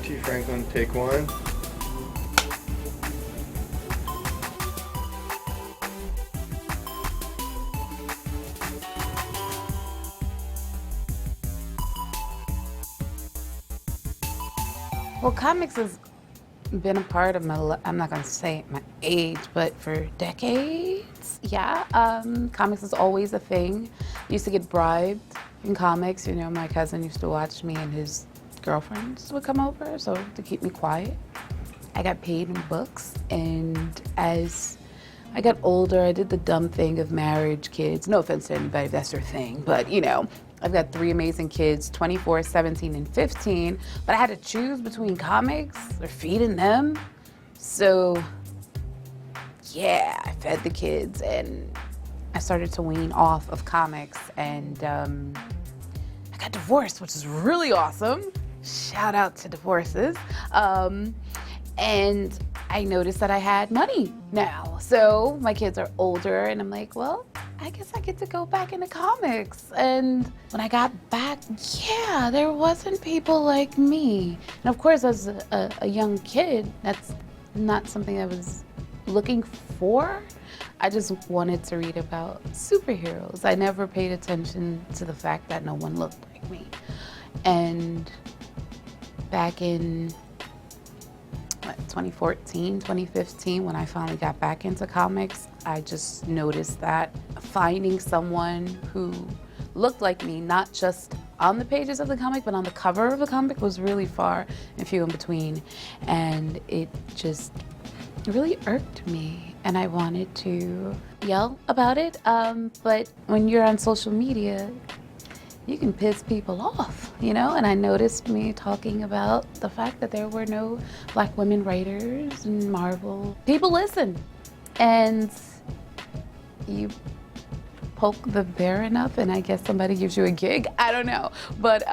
T. Franklin, take one. Well, comics has been a part of my, I'm not gonna say my age, but for decades, yeah. Comics is always a thing. Used to get bribed in comics. You know, my cousin used to watch me and his girlfriends would come over, so to keep me quiet. I got paid in books, and as I got older, I did the dumb thing of marriage, kids. No offense to anybody if that's their thing, but you know, I've got 3 amazing kids, 24, 17, and 15, but I had to choose between comics or feeding them. So yeah, I fed the kids and I started to wean off of comics, and I got divorced, which is really awesome. Shout out to divorces. And I noticed that I had money now. So my kids are older and I'm like, well, I guess I get to go back into comics. And when I got back, yeah, there wasn't people like me. And of course, as a young kid, that's not something I was looking for. I just wanted to read about superheroes. I never paid attention to the fact that no one looked like me. And back in 2014, 2015, when I finally got back into comics, I just noticed that finding someone who looked like me, not just on the pages of the comic, but on the cover of the comic, was really far and few in between. And it just really irked me. And I wanted to yell about it. But when you're on social media, you can piss people off, you know? And I noticed me talking about the fact that there were no Black women writers in Marvel. People listen, and you poke the bear enough and I guess somebody gives you a gig, I don't know. But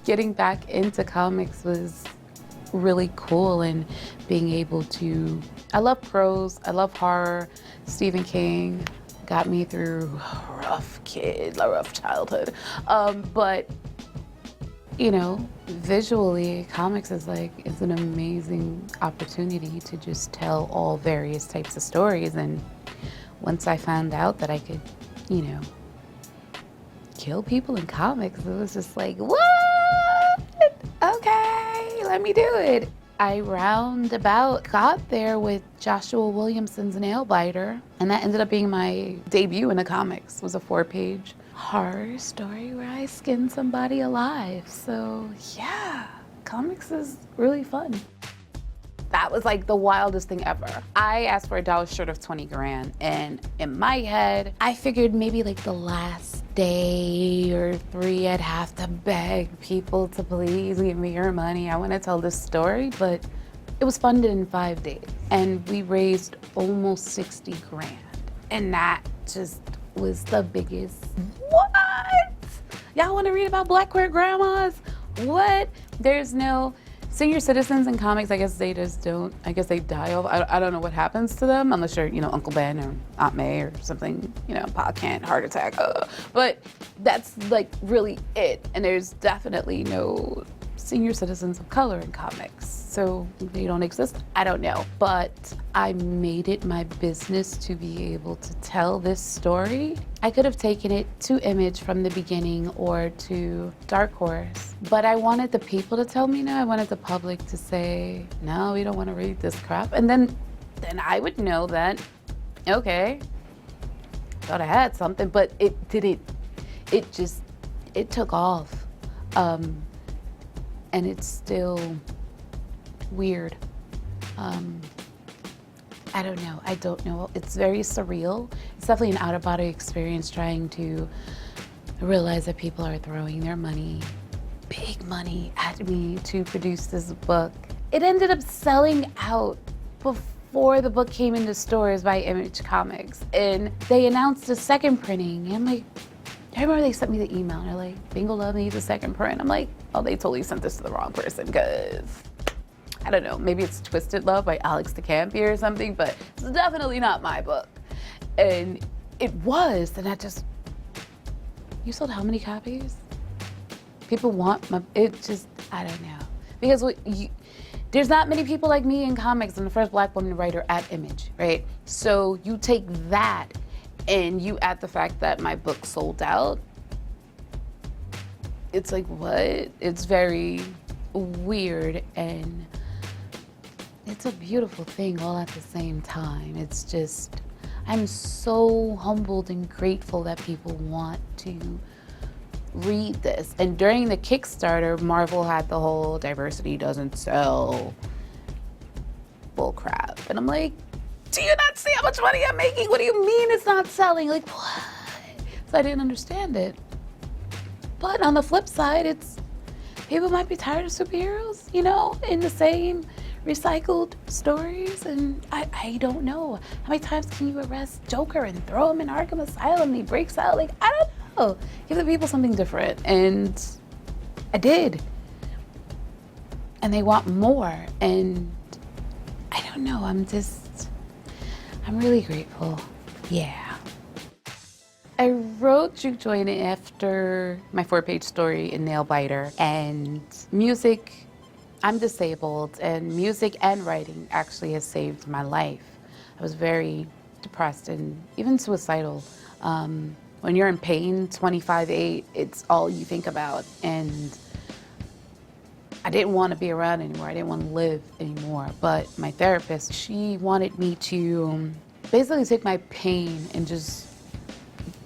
getting back into comics was really cool, and being able to, I love prose, I love horror. Stephen King got me through a rough childhood. But, you know, visually, comics is it's an amazing opportunity to just tell all various types of stories. And once I found out that I could, you know, kill people in comics, it was just like, what? Okay, let me do it. I roundabout got there with Joshua Williamson's Nailbiter, and that ended up being my debut in the comics. It was a 4-page horror story where I skinned somebody alive. So yeah, comics is really fun. That was like the wildest thing ever. I asked for a dollar short of 20 grand, and in my head, I figured maybe like the last day or 3, I'd have to beg people to please give me your money. I want to tell this story, but it was funded in 5 days, and we raised almost 60 grand. And that just was the biggest, what? Y'all want to read about Black queer grandmas? What? There's no senior citizens in comics. I guess they just don't, I guess they die off. I don't know what happens to them unless you're, you know, Uncle Ben or Aunt May or something, you know, Pa Kent, heart attack. But that's like really it. And there's definitely no senior citizens of color in comics. So they don't exist? I don't know. But I made it my business to be able to tell this story. I could have taken it to Image from the beginning or to Dark Horse, but I wanted the people to tell me no. I wanted the public to say, no, we don't want to read this crap. And then I would know that, okay, thought I had something, but it didn't. It took off. And it's still weird. I don't know. It's very surreal. It's definitely an out-of-body experience trying to realize that people are throwing their money, big money, at me to produce this book. It ended up selling out before the book came into stores by Image Comics, and they announced a second printing. And I'm like, I remember they sent me the email and they're like, Bingo Love needs a second print. I'm like, oh, they totally sent this to the wrong person, because I don't know, maybe it's Twisted Love by Alex DeCampier or something, but it's definitely not my book. And it was, and you sold how many copies? People want it just, I don't know. Because there's not many people like me in comics. I'm the first Black woman writer at Image, right? So you take that and you add the fact that my book sold out. It's like, what? It's very weird, and it's a beautiful thing all at the same time. It's just, I'm so humbled and grateful that people want to read this. And during the Kickstarter, Marvel had the whole diversity doesn't sell bull crap. And I'm like, do you not see how much money I'm making? What do you mean it's not selling? Like, what? So I didn't understand it. But on the flip side, it's, people might be tired of superheroes, you know, in the same recycled stories. And I don't know. How many times can you arrest Joker and throw him in Arkham Asylum and he breaks out? Like, I don't know. Give the people something different. And I did. And they want more. And I don't know. I'm really grateful. Yeah. I wrote Jook Joint after my 4-page story in Nail Biter, and music, I'm disabled, and music and writing actually has saved my life. I was very depressed and even suicidal. When you're in pain, 25/8, it's all you think about. And I didn't want to be around anymore. I didn't want to live anymore. But my therapist, she wanted me to basically take my pain and just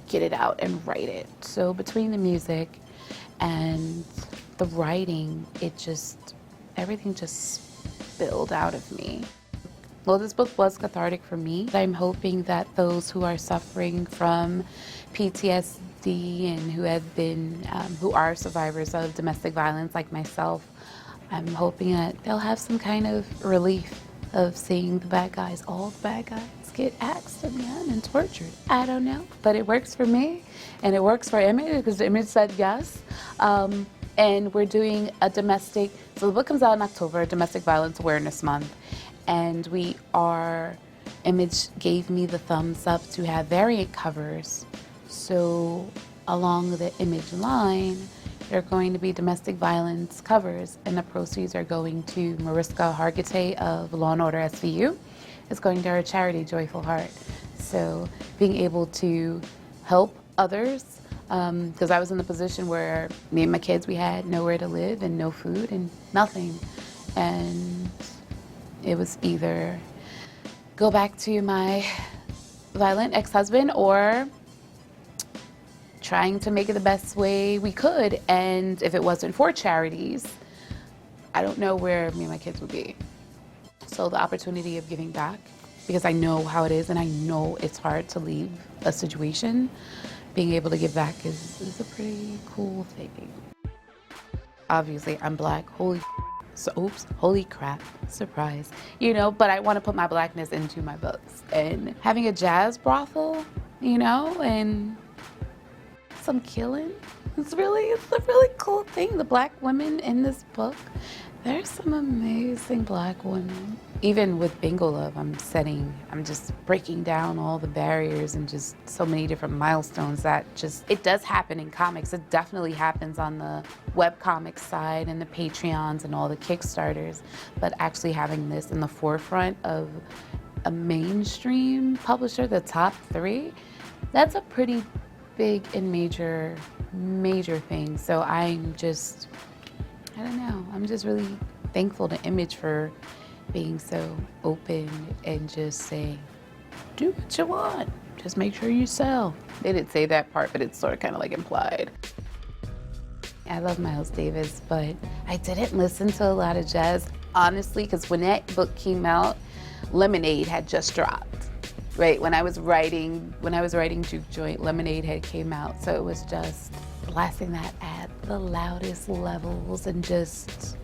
get it out and write it. So between the music and the writing, everything just spilled out of me. Well, this book was cathartic for me. I'm hoping that those who are suffering from PTSD and who are survivors of domestic violence like myself, I'm hoping that they'll have some kind of relief of seeing the bad guys, all the bad guys, get axed again and tortured. I don't know, but it works for me, and it works for Image because Image said yes. And we're doing a domestic, so the book comes out in October, Domestic Violence Awareness Month, and Image gave me the thumbs up to have variant covers. So along the Image line, there are going to be domestic violence covers, and the proceeds are going to Mariska Hargitay of Law & Order SVU. It's going to her charity, Joyful Heart. So being able to help others, because I was in the position where me and my kids, we had nowhere to live and no food and nothing. And it was either go back to my violent ex-husband or trying to make it the best way we could. And if it wasn't for charities, I don't know where me and my kids would be. So the opportunity of giving back, because I know how it is and I know it's hard to leave a situation, being able to give back is a pretty cool thing. Obviously, I'm Black, holy crap, surprise. You know, but I want to put my Blackness into my books. And having a jazz brothel, you know, and some killing, it's a really cool thing. The Black women in this book, there's some amazing Black women. Even with Bingo Love, I'm just breaking down all the barriers and just so many different milestones that it does happen in comics. It definitely happens on the webcomic side and the Patreons and all the Kickstarters, but actually having this in the forefront of a mainstream publisher, the top 3, that's a pretty big and major thing. So I don't know, I'm just really thankful to Image for being so open and just saying, do what you want, just make sure you sell. They didn't say that part, but it's sort of kind of like implied. I love Miles Davis, but I didn't listen to a lot of jazz, honestly, because when that book came out, Lemonade had just dropped, right? When I was writing Jook Joint, Lemonade had came out, so it was just blasting that at the loudest levels and just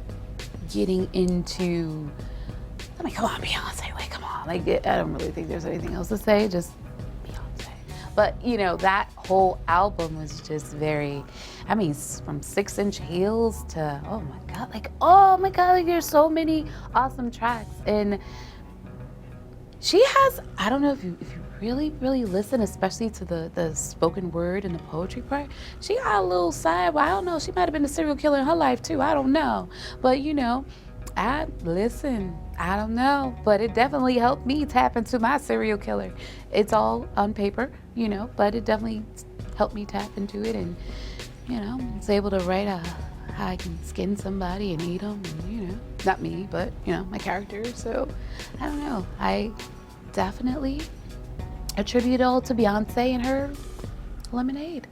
getting into, I mean, come on, Beyonce, like, come on. Like, I don't really think there's anything else to say, just Beyonce. But, you know, that whole album was just very, I mean, from 6-inch heels to, oh my God, like there's so many awesome tracks. And she has, I don't know if you really, really listen, especially to the spoken word and the poetry part, she got a little side. Well, I don't know. She might have been a serial killer in her life too. I don't know. But you know, I listen. I don't know. But it definitely helped me tap into my serial killer. It's all on paper, you know, but it definitely helped me tap into it, and you know, I was able to write how I can skin somebody and eat them, and you know, not me, but you know, my character. So I don't know. I definitely attribute it all to Beyonce and her lemonade.